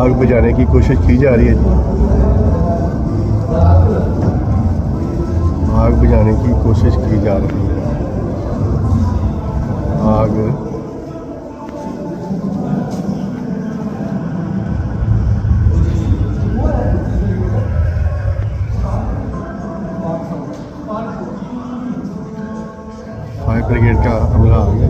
आग बुझाने की कोशिश की जा रही है जी। आग बुझाने की कोशिश की जा रही है। आग फायर ब्रिगेड का अमला आ गया।